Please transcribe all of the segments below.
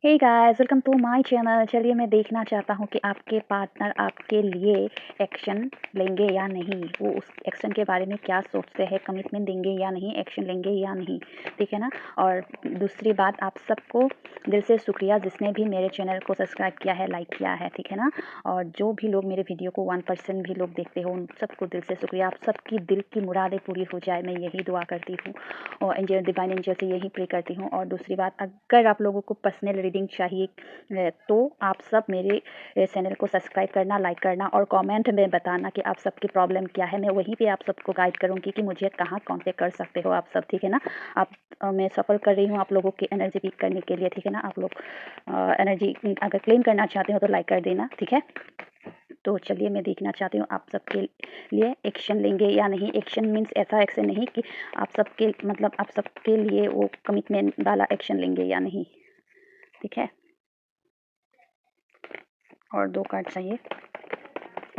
Hey guys, welcome to my channel. चलिए, मैं देखना चाहता हूँ कि आपके पार्टनर आपके लिए एक्शन लेंगे या नहीं, वो उस एक्शन के बारे में क्या सोचते हैं, कमिटमेंट देंगे या नहीं, एक्शन लेंगे या नहीं, ठीक है ना। और दूसरी बात, आप सबको दिल से शुक्रिया जिसने भी मेरे चैनल को सब्सक्राइब किया है, लाइक किया है, ठीक है ना। और जो भी लोग मेरे वीडियो को 1% भी लोग देखते हो, उन सबको दिल से शुक्रिया। आप सबकी दिल की मुरादें पूरी हो जाए, मैं यही दुआ करती हूँ और एंजल, डिवाइन एंजल से यही प्रे करती हूँ। और दूसरी बात, अगर आप लोगों को पर्सनल रीडिंग चाहिए तो आप सब मेरे चैनल को सब्सक्राइब करना, लाइक करना और कमेंट में बताना कि आप सबकी प्रॉब्लम क्या है। मैं वहीं पे आप सबको गाइड करूँगी कि मुझे कहाँ कांटेक्ट कर सकते हो आप सब, ठीक है ना। आप मैं सफ़र कर रही हूँ आप लोगों की एनर्जी पिक करने के लिए, ठीक है ना। आप लोग एनर्जी अगर क्लेम करना चाहते हो तो लाइक कर देना, ठीक है। तो चलिए, मैं देखना चाहती हूँ आप सबके लिए एक्शन लेंगे या नहीं। एक्शन मीन्स ऐसा एक्शन नहीं कि आप सबके मतलब आप सबके लिए वो कमिटमेंट वाला एक्शन लेंगे या नहीं, ठीक है। और 2 कार्ड चाहिए।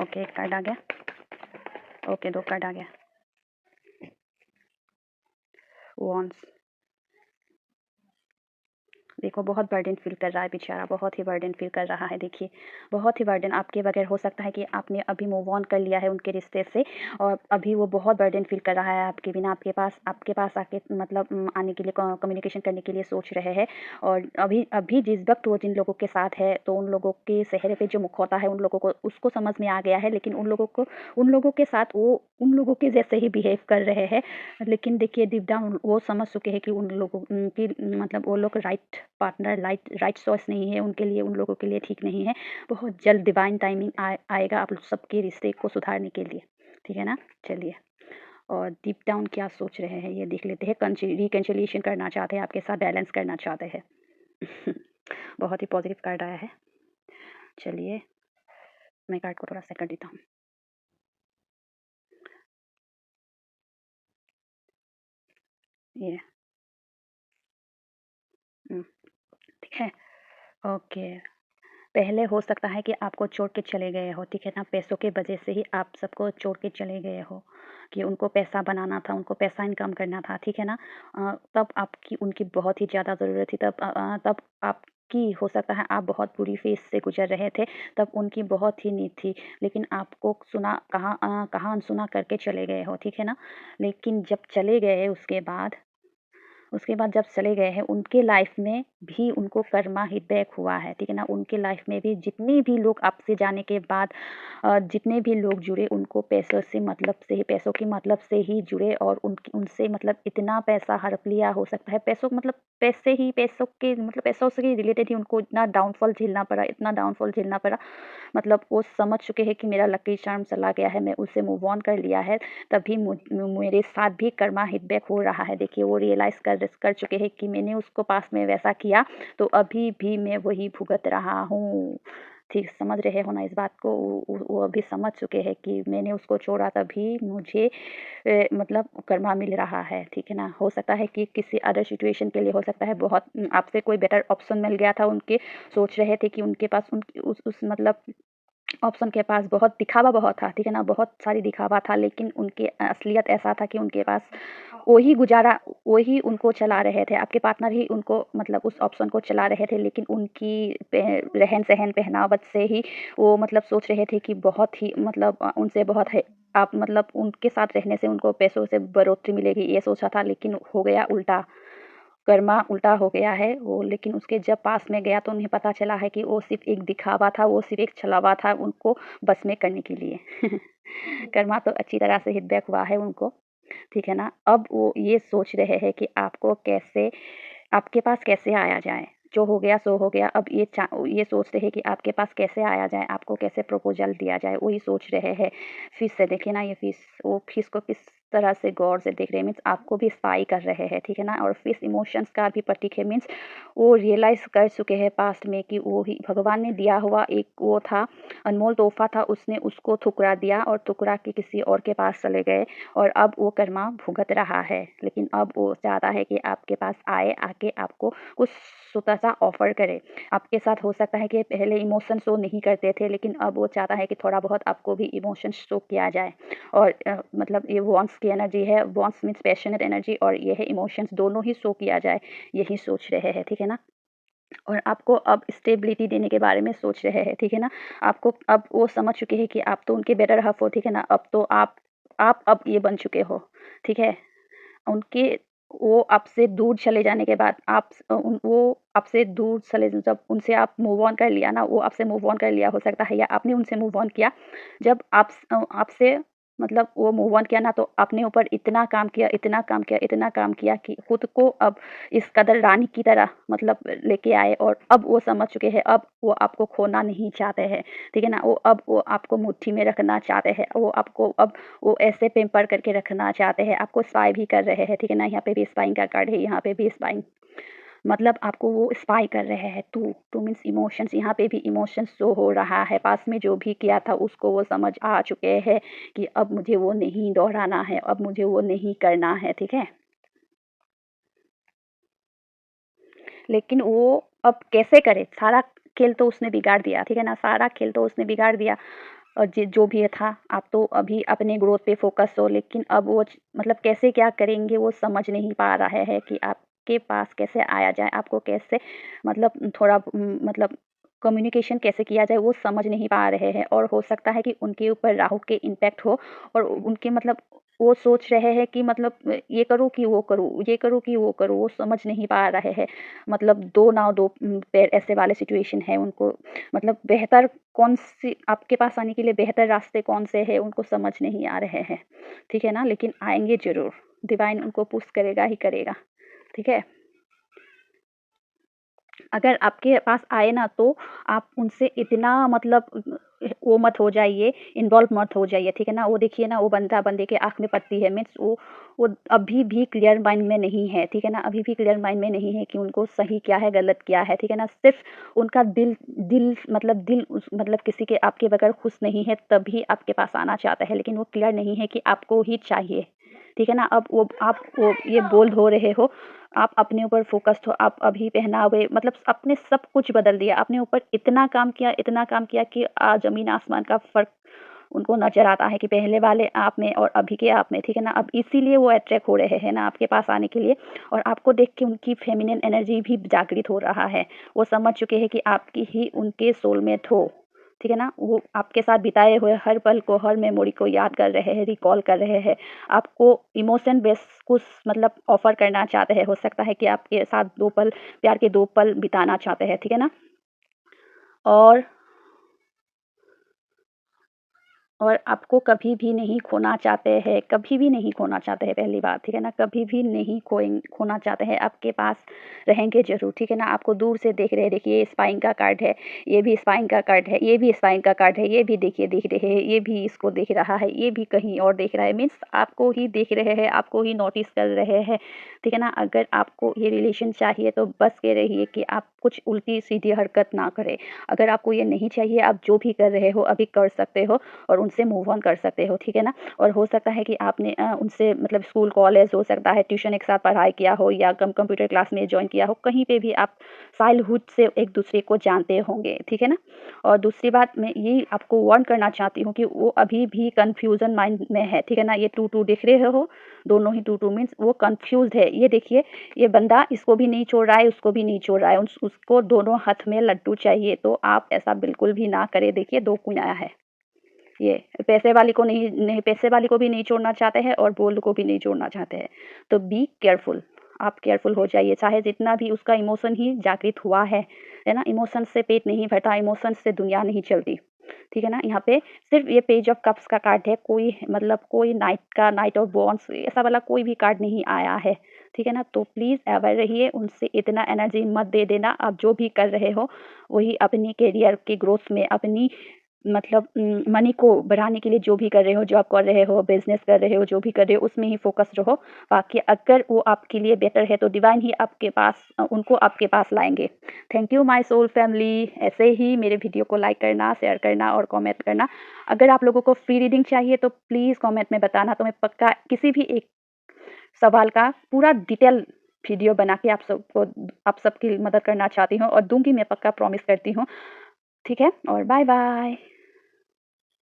ओके, 1 कार्ड आ गया। ओके, 2 कार्ड आ गया। वॉन्ड्स। देखो, बहुत बर्डन फील कर रहा है बेचारा, बहुत ही बर्डन फील कर रहा है। देखिए, बहुत ही बर्डन आपके बगैर। हो सकता है कि आपने अभी मूव ऑन कर लिया है उनके रिश्ते से और अभी वो बहुत बर्डन फील कर रहा है आपके बिना। आपके पास आके मतलब आने के लिए, कम्युनिकेशन करने के लिए सोच रहे हैं। और अभी अभी जिस वक्त वो जिन लोगों के साथ है, तो उन लोगों के चेहरे पे जो मुखौटा है, उन लोगों को उसको समझ में आ गया है। लेकिन उन लोगों के साथ वो उन लोगों के जैसे ही बिहेव कर रहे हैं। लेकिन देखिए, डीप डाउन वो समझ चुके हैं कि उन लोगों की मतलब वो लोग राइट पार्टनर, राइट चॉइस नहीं है उनके लिए, उन लोगों के लिए ठीक नहीं है। बहुत जल्द डिवाइन टाइमिंग आएगा आप लोग सबके रिश्ते को सुधारने के लिए, ठीक है ना। चलिए, और डीप डाउन क्या सोच रहे हैं ये देख लेते हैं। रिकन्सिलिएशन करना चाहते हैं आपके साथ, बैलेंस करना चाहते हैं। बहुत ही पॉजिटिव कार्ड आया है। चलिए, मैं कार्ड को थोड़ा सा कर देता हूँ। ये ठीक है। ओके, पहले हो सकता है कि आपको छोड़ के चले गए हो, ठीक है ना। पैसों के वजह से ही आप सबको छोड़ के चले गए हो कि उनको पैसा बनाना था, उनको पैसा इनकम करना था, ठीक है ना। तब आपकी उनकी बहुत ही ज़्यादा ज़रूरत थी। तब आपकी हो सकता है आप बहुत बुरी फेज़ से गुजर रहे थे, तब उनकी बहुत ही नीड थी। लेकिन आपको कहाँ अनसुना करके चले गए हो, ठीक है ना। लेकिन जब चले गए उसके बाद जब चले गए हैं, उनके लाइफ में भी उनको कर्मा हिट बैक हुआ है, ठीक है ना। उनके लाइफ में भी जितने भी लोग आपसे जाने के बाद जितने भी लोग जुड़े, उनको पैसों की मतलब से ही जुड़े और उनसे मतलब इतना पैसा हड़प लिया। हो सकता है पैसों से ही रिलेटेड ही उनको इतना डाउनफॉल झेलना पड़ा, इतना डाउनफॉल झेलना पड़ा। मतलब वो समझ चुके हैं कि मेरा लकी चार्म चला गया है, मैं उससे मूव ऑन कर लिया है। तभी मेरे साथ भी कर्मा हिट बैक हो रहा है। देखिए, वो रियलाइज़ कर चुके हैं कि मैंने उसको पास्ट में वैसा किया, तो अभी भी मैं वही भुगत रहा हूँ। ठीक समझ रहे हो ना इस बात को। वो अभी समझ चुके हैं कि मैंने उसको छोड़ा, तभी मुझे मतलब कर्मा मिल रहा है, ठीक है ना। हो सकता है कि किसी अदर सिचुएशन के लिए हो सकता है बहुत आपसे कोई बेटर ऑप्शन मिल गया था। उनके सोच रहे थे कि उनके पास उनकी उस मतलब ऑप्शन के पास बहुत दिखावा बहुत था, ठीक है ना, बहुत सारी दिखावा था। लेकिन उनकी असलियत ऐसा था कि उनके पास वही उनको चला रहे थे। आपके पार्टनर ही उनको मतलब उस ऑप्शन को चला रहे थे। लेकिन उनकी रहन-सहन, पहनावत से ही वो मतलब सोच रहे थे कि बहुत ही मतलब उनसे बहुत है, आप मतलब उनके साथ रहने से उनको पैसों से बढ़ोतरी मिलेगी, ये सोचा था। लेकिन हो गया उल्टा, कर्मा उल्टा हो गया है वो। लेकिन उसके जब पास में गया तो उन्हें पता चला है कि वो सिर्फ़ एक दिखावा था, वो सिर्फ़ एक छलावा था उनको बस में करने के लिए। कर्मा तो अच्छी तरह से हिट बैक हुआ है उनको, ठीक है ना। अब वो ये सोच रहे हैं कि आपके पास कैसे आया जाए। जो हो गया सो हो गया। अब ये सोचते हैं कि आपके पास कैसे आया जाए, आपको कैसे प्रपोज़ल दिया जाए, वही सोच रहे हैं। फिश से देखिए ना, ये वो फिश को किस तरह से गौर से देख रहे हैं, मीन्स आपको भी स्पाई कर रहे हैं, ठीक है ना। और फिश इमोशंस का भी प्रतीक है, मीन्स वो रियलाइज़ कर चुके हैं पास्ट में कि वो ही भगवान ने दिया हुआ एक वो था, अनमोल तोहफ़ा था, उसने उसको ठुकरा दिया और ठुकरा के किसी और के पास चले गए। और अब वो कर्मा भुगत रहा है। लेकिन अब वो चाहता है कि आपके पास आके आपको कुछ छोटा-सा ऑफ़र करे। आपके साथ हो सकता है कि पहले इमोशन शो नहीं करते थे, लेकिन अब वो चाहता है कि थोड़ा बहुत आपको भी इमोशन शो किया जाए। और मतलब ये वॉन्ट्स की एनर्जी है। वॉन्ट्स मीन्स पैशनेट एनर्जी और ये है इमोशंस, दोनों ही शो किया जाए, यही सोच रहे हैं, ठीक है ना। और आपको अब स्टेबिलिटी देने के बारे में सोच रहे हैं, ठीक है ना? आपको अब वो समझ चुके हैं कि आप तो उनके बेटर हाफ़ हो, ठीक है ना? अब तो आप अब ये बन चुके हो, ठीक है? उनके वो आपसे दूर चले जाने के बाद वो आपसे दूर चले जब उनसे आप मूव ऑन कर लिया ना, वो आपसे मूव ऑन कर लिया हो सकता है, या आपने उनसे मूव ऑन किया। जब आपसे मतलब वो मूव ऑन किया ना, तो अपने ऊपर इतना काम किया, इतना काम किया, इतना काम किया कि खुद को अब इस कदर रानी की तरह मतलब लेके आए, और अब वो समझ चुके हैं, अब वो आपको खोना नहीं चाहते हैं, ठीक है ना? वो आपको मुट्ठी में रखना चाहते हैं, वो आपको अब वो ऐसे पेम्पर करके रखना चाहते हैं, आपको स्पाई भी कर रहे हैं, ठीक है ना? यहाँ पे भी स्पाइंग का कार्ड है, यहाँ पे भी स्पाइंग, मतलब आपको वो स्पाई कर रहे हैं। टू मीन्स इमोशंस, यहाँ पे भी इमोशंस शो हो रहा है। पास में जो भी किया था उसको वो समझ आ चुके हैं कि अब मुझे वो नहीं दोहराना है, अब मुझे वो नहीं करना है, ठीक है? लेकिन वो अब कैसे करे? सारा खेल तो उसने बिगाड़ दिया, ठीक है ना? सारा खेल तो उसने बिगाड़ दिया। और जो भी था, आप तो अभी अपने ग्रोथ पे फ़ोकस हो, लेकिन अब वो मतलब कैसे क्या करेंगे वो समझ नहीं पा रहे हैं कि आपके पास कैसे आया जाए, आपको कैसे मतलब थोड़ा मतलब कम्युनिकेशन कैसे किया जाए वो समझ नहीं पा रहे हैं। और हो सकता है कि उनके ऊपर राहु के इम्पैक्ट हो, और उनके मतलब वो सोच रहे हैं कि मतलब ये करूँ कि वो करूँ, ये करूँ कि वो करूँ, वो समझ नहीं पा रहे हैं। मतलब दो नाव दो पैर ऐसे वाले सिचुएशन है उनको, मतलब बेहतर कौन-सी आपके पास आने के लिए बेहतर रास्ते कौन-से हैं, उनको समझ नहीं आ रहे हैं, ठीक है ना? लेकिन आएँगे ज़रूर, डिवाइन उनको पुश करेगा ही करेगा, ठीक है? अगर आपके पास आए ना, तो आप उनसे इतना मतलब वो मत हो जाइए, इन्वॉल्व मत हो जाइए, ठीक है ना? वो देखिए ना, वो बंदा बंदे के आँख में पड़ती है, मीन्स वो अभी भी क्लियर माइंड में नहीं है, ठीक है ना? अभी भी क्लियर माइंड में नहीं है कि उनको सही क्या है, गलत क्या है, ठीक है ना? सिर्फ़ उनका दिल उस मतलब किसी के आपके बगैर खुश नहीं है, तभी आपके पास आना चाहता है, लेकिन वो क्लियर नहीं है कि आपको ही चाहिए, ठीक है ना? अब वो ये बोल्ड हो रहे हो, आप अपने ऊपर फ़ोकस्ड हो, आप अभी पहनावे मतलब आपने सब कुछ बदल दिया, अपने ऊपर इतना काम किया कि ज़मीन-आसमान का फ़र्क उनको नज़र आता है कि पहले वाले आप में और अभी के आप में, ठीक है ना? अब इसीलिए वो अट्रैक्ट हो रहे हैं ना आपके पास आने के लिए, और आपको देख के उनकी फ़ेमिनिन एनर्जी भी जागृत हो रहा है। वो समझ चुके हैं कि आपकी ही उनके सोलमेट हो, ठीक है ना? वो आपके साथ बिताए हुए हर पल को, हर मेमोरी को याद कर रहे हैं, रिकॉल कर रहे हैं। आपको इमोशन बेस कुछ मतलब ऑफ़र करना चाहते हैं। हो सकता है कि आपके साथ 2 पल प्यार के 2 पल बिताना चाहते हैं, ठीक है ना? और आपको कभी भी नहीं खोना चाहते हैं, कभी भी नहीं खोना चाहते हैं, पहली बात, ठीक है ना? कभी भी नहीं खोना चाहते हैं, आपके पास रहेंगे ज़रूर, ठीक है ना? आपको दूर से देख रहे हैं, देखिए ये स्पाइंग का कार्ड है, ये भी स्पाइंग का कार्ड है, ये भी स्पाइंग का कार्ड है, ये भी देखिए देख रहे हैं, ये भी इसको देख रहा है, ये भी कहीं और देख रहा है, मीन्स आपको ही देख रहे हैं, आपको ही नोटिस कर रहे हैं, ठीक है ना? अगर आपको ये रिलेशन चाहिए तो बच के रहिए कि आप कुछ उल्टी-सीधी हरकत ना करें। अगर आपको ये नहीं चाहिए, आप जो भी कर रहे हो अभी कर सकते हो, और उनसे मूव ऑन कर सकते हो, ठीक है ना? और हो सकता है कि आपने उनसे मतलब स्कूल, कॉलेज हो सकता है, ट्यूशन एक साथ पढ़ाई किया हो, या कंप्यूटर क्लास में जॉइन किया हो, कहीं पे भी आप चाइल्डहुड से एक-दूसरे को जानते होंगे, ठीक है ना? और दूसरी बात मैं ये आपको वार्न करना चाहती हूँ कि वो अभी भी कन्फ्यूज़न माइंड में है, ठीक है ना? ये 2-2 दिख रहे हो, दोनों ही 2-2 मीन्स वो कन्फ्यूज़्ड है। ये देखिए, ये बंदा इसको भी नहीं छोड़ रहा है, उसको भी नहीं छोड़ रहा है, उसको दोनों हाथ में लड्डू चाहिए, तो आप ऐसा बिल्कुल भी ना करें। देखिए 2 कुआँ है। ये पैसे वाली को नहीं नहीं पैसे वाली को भी नहीं छोड़ना चाहते हैं, और बोल्ड को भी नहीं छोड़ना चाहते हैं। तो बी केयरफुल, आप केयरफुल हो जाइए, चाहे जितना भी उसका इमोशन ही जागृत हुआ है ना? इमोशंस से पेट नहीं भरता, इमोशंस से दुनिया नहीं चलती, ठीक है ना? यहाँ पे सिर्फ़ ये पेज ऑफ कप्स का कार्ड है, कोई मतलब कोई नाइट ऑफ वॉन्ड्स ऐसा वाला कोई भी कार्ड नहीं आया है, ठीक है ना? तो प्लीज़ अवेयर रहिए, उनसे इतना एनर्जी मत दे देना। आप जो भी कर रहे हो, वही अपनी करियर की ग्रोथ में, अपनी मतलब मनी को बढ़ाने के लिए जो भी कर रहे हो, जॉब कर रहे हो, बिज़नेस कर रहे हो, जो भी कर रहे हो उसमें ही फ़ोकस रहो। बाकी अगर वो आपके लिए बेटर है तो डिवाइन ही आपके पास उनको आपके पास लाएँगे। Thank you my soul family. ऐसे ही मेरे वीडियो को लाइक करना, शेयर करना और कमेंट करना। अगर आप लोगों को फ्री रीडिंग चाहिए तो प्लीज़ कमेंट में बताना, तो मैं पक्का किसी भी एक सवाल का पूरा डिटेल वीडियो बना के आप सबकी मदद करना चाहती हूँ, और दूँगी, मैं पक्का प्रॉमिस करती हूँ। ठीक है? और बाय-बाय।